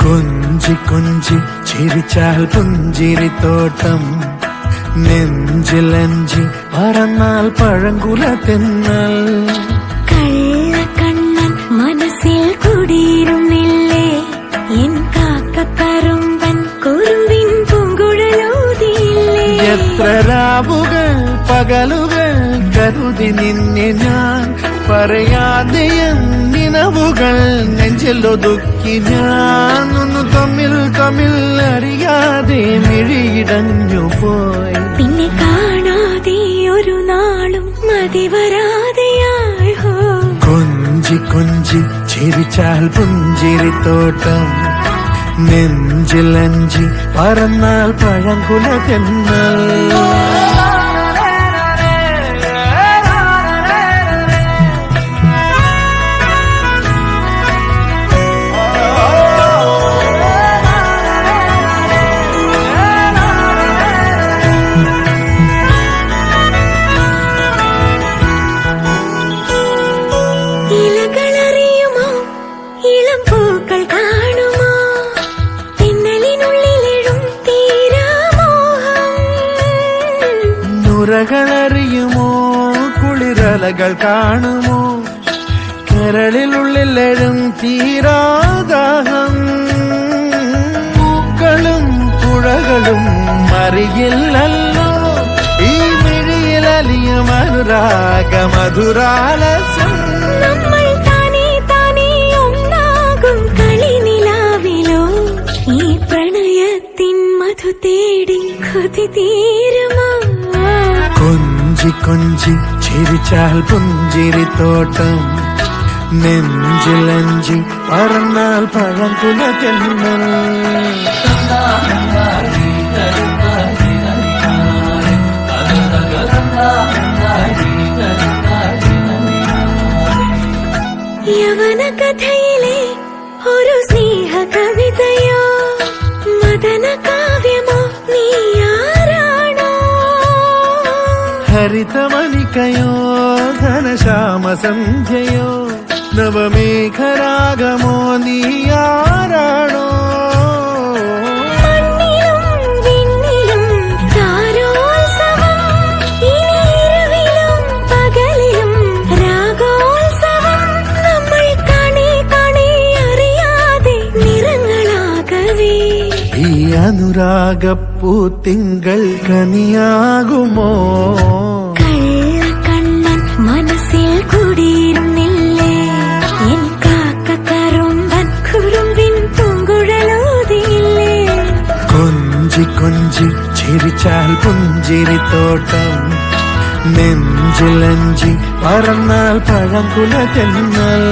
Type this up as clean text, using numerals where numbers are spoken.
കൊഞ്ചി കൊഞ്ചി ചിരിച്ചാൽ പുഞ്ചിരിത്തോട്ടം നെഞ്ചിലഞ്ചി പറന്നാൽ പഴങ്കുല തെന്നൽ കള്ളക്കണ്ണൻ മനസ്സിൽ കുടിയിരുന്നില്ലേ എൻ കാക്കക്കറുമ്പൻ കുറുമ്പിൻ പൂങ്കുഴലൂതിയില്ലേ എത്ര രാവുകൾ പകലുകൾ കരുതി നിന്നെ ഞാൻ പറയാതെ നിനവുകൾ നെഞ്ചിലൊതുക്കി ഞാൻ ഒന്ന് തമ്മിൽ തമ്മിൽ അറിയാതെ മിഴിയിടഞ്ഞു പോയി പിന്നെ കാണാതെ ഒരു നാളും മതി വരാതെയായി കൊഞ്ചി കൊഞ്ചി ചിരിച്ചാൽ പുഞ്ചിരിത്തോട്ടം നെഞ്ചിലഞ്ചി പറന്നാൽ പഴങ്കുല തെന്നൽ ഇലകളറിയുമോ ഇളം പൂക്കൾ കാണുമോ തെന്നലിനുള്ളിലെഴും തീരാമോഹം നുരകളറിയുമോ കുളിരലകൾ കാണുമോ കരളിലുള്ളിലെഴും തീരാദാഹം പൂക്കളും പുഴകളും അറിയില്ലല്ലോ ഈ മിഴിയിലലിയും അനുരാഗ മധുരാലസം നമ്മൾ താനേ താനേ ഒന്നാകും കളിനിലാവിലോ ഈ പ്രണയത്തിൻ മധു തേടി കൊതി തീരുമോ കൊഞ്ചി കൊഞ്ചി ചിരിച്ചാൽ പുഞ്ചിരിത്തോട്ടം നെഞ്ചിലഞ്ചി പറന്നാൽ പഴങ്കുല തെന്നൽ യവന കഥയിലെ ഒരു സ്നേഹ കവിതയോ മദന കാവ്യമോ നീ ആരാണോ ഹരിതമണിക്കയോ ഘനശ്യാമ സന്ധ്യയോ നവമേഘരാഗമോ നീ ആരാണോ ഈ അനുരാഗപ്പൂത്തിങ്കൾ കനിയാകുമോ കള്ളക്കണ്ണൻ മനസ്സിൽ കുടിയിരുന്നില്ലേ എൻ കാക്കക്കറുമ്പൻ കുറുമ്പിൻ പൂങ്കുഴലൂതിയില്ലേ കൊഞ്ചി കൊഞ്ചി ചിരിച്ചാൽ പുഞ്ചിരിത്തോട്ടം നെഞ്ചിലഞ്ചി പറന്നാൽ പഴങ്കുല തെന്നൽ